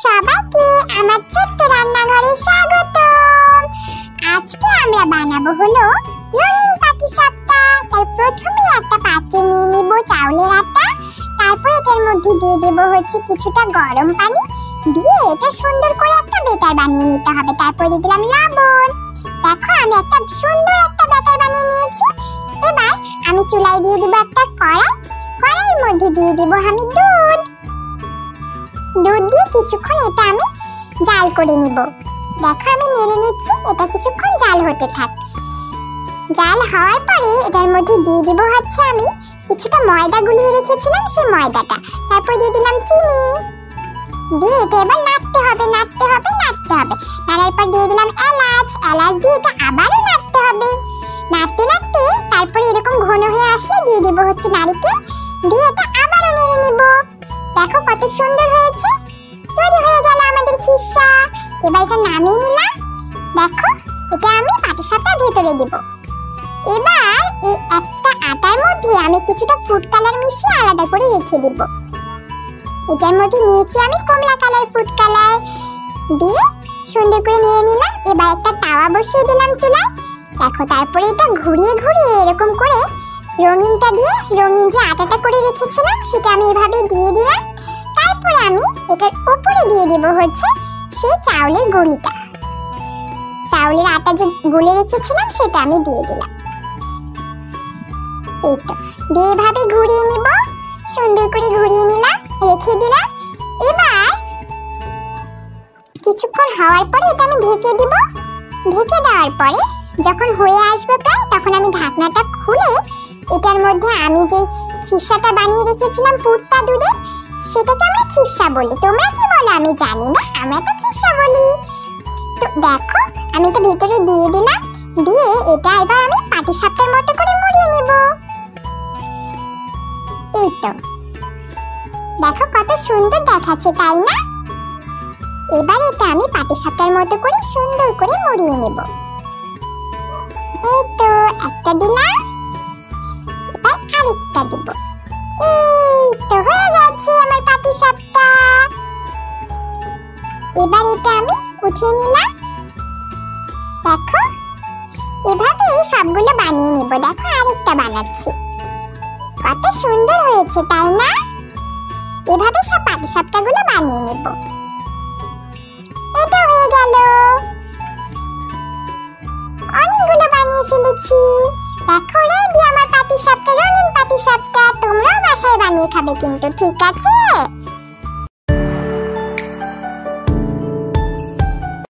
সবাইকে আমার ছোট্ট রান্নাঘরে স্বাগতম। আজকে আমরা বানাবো হলো রঙিন পাটিসাপটা। তাই প্রথমে একটা পাত্রে নিয়ে নিব চাউলের আটা, তারপর এটার মধ্যে দিয়ে দেব হচ্ছে কিছুটা গরম পানি, দিয়ে এটা সুন্দর করে একটা ব্যাটার বানিয়ে নিতে হবে। তারপর দিয়ে দিলাম লবণ। দেখো আমি একটা সুন্দর একটা ব্যাটার বানিয়ে নিয়েছি। এবার আমি চুলায় দিয়ে দিব একটা কড়াই, কড়াইয়ের মধ্যে দিয়ে দিব আমি দুধ দিয়ে কিছুক্ষণ এটা আমি জাল করে নিব। দেখো আমি নেড়ে নিচ্ছি, এটা কিছুক্ষণ জাল হতে থাক। জাল হওয়ার পরে এটার মধ্যে দিয়ে দিব হচ্ছে আমি কিছুটা ময়দা গুলিয়ে রেখেছিলাম, সেই ময়দাটা। তারপর দিয়ে দিলাম চিনি, দিয়ে এটা এবার নাড়তে হবে। নাড়ার পর দিয়ে দিলাম এলাচ দিয়ে এটা আবারও নাড়তে হবে। নাড়তে তারপরে এরকম ঘন হয়ে আসলে দিয়ে দিব হচ্ছে নারকেল, দিয়ে এটা আবারও নেড়ে নিব। দেখো কত সুন্দর হয়েছে, তৈরি হয়ে গেল আমাদের খিসা। এবার এটা নামিয়ে নিলাম। দেখো এটা আমি পাটিসাপটার ভেতরে দিব। এবার এই একটা আটার মধ্যে আমি কিছুটা ফুড কালার মিশিয়ে আলাদা করে রেখে দিব। এটার মধ্যে নিয়েছি আমি কমলা কালার ফুড কালার, দিয়ে সুন্দর করে নিয়ে নিলাম। এবার একটা তাওয়া বসিয়ে দিলাম চুলায়। দেখো তারপরে এটা ঘুরিয়ে এরকম করে রঙিনটা দিয়ে রঙিন যে আটাটা করে রেখেছিলাম সেটা আমি এভাবে দিয়ে দিলাম। তারপরে আমি এটার উপরে দিয়ে দেব হচ্ছে সেই চাউলের গুঁড়িটা, চাউলের আটা যে গুলে রেখেছিলাম সেটা আমি দিয়ে দিলাম। এই তো দিয়ে এভাবে ঘুরিয়ে নিব, সুন্দর করে ঘুরিয়ে নিলাম, রেখে দিলাম। এবার কিছুক্ষণ হওয়ার পরে এটা আমি ঢেকে দিব। ঢেকে দেওয়ার পরে যখন হয়ে আসবে প্রায়, তখন আমি ঢাকনাটা খুলে এটার মধ্যে আমি যে খিসাটা বানিয়ে রেখেছিলাম পুরটা দুধের, সেটাকে আমরা খিসা বলি। তোমরা কি বলো আমি জানি না, আমরা তো খিসা বলি। তো দেখো আমি এটা ভিতরে দিয়ে দিলাম, দিয়ে এটা এবার আমি পাটিসাপটার মতো করে মুড়িয়ে নিব। এই তো দেখো কত সুন্দর দেখাচ্ছে, তাই না? এবার এটা আমি পাটিসাপটার মতো করে সুন্দর করে মুড়িয়ে নেব। এই তো একটা দিলাম, এবার আরেকটা দিব। এই তো হয়ে গেছে আমার পাটিসাপটা। এবার এটা আমি উঠিয়ে নিলাম। দেখো এভাবে সবগুলো বানিয়ে নিব। দেখো আরেকটা বানাচ্ছি, কত সুন্দর হয়েছে, তাই না? এভাবে সব পাটিসাপটাগুলো বানিয়ে নেব। এটা হয়ে গেল, অনেকগুলো বানিয়ে ফেলেছি। দেখো রেডি আমার পাটিসাপটা, রঙিন পাটিসাপটা। তোমরাও বাসায় বানিয়ে খাবে কিন্তু, ঠিক আছে?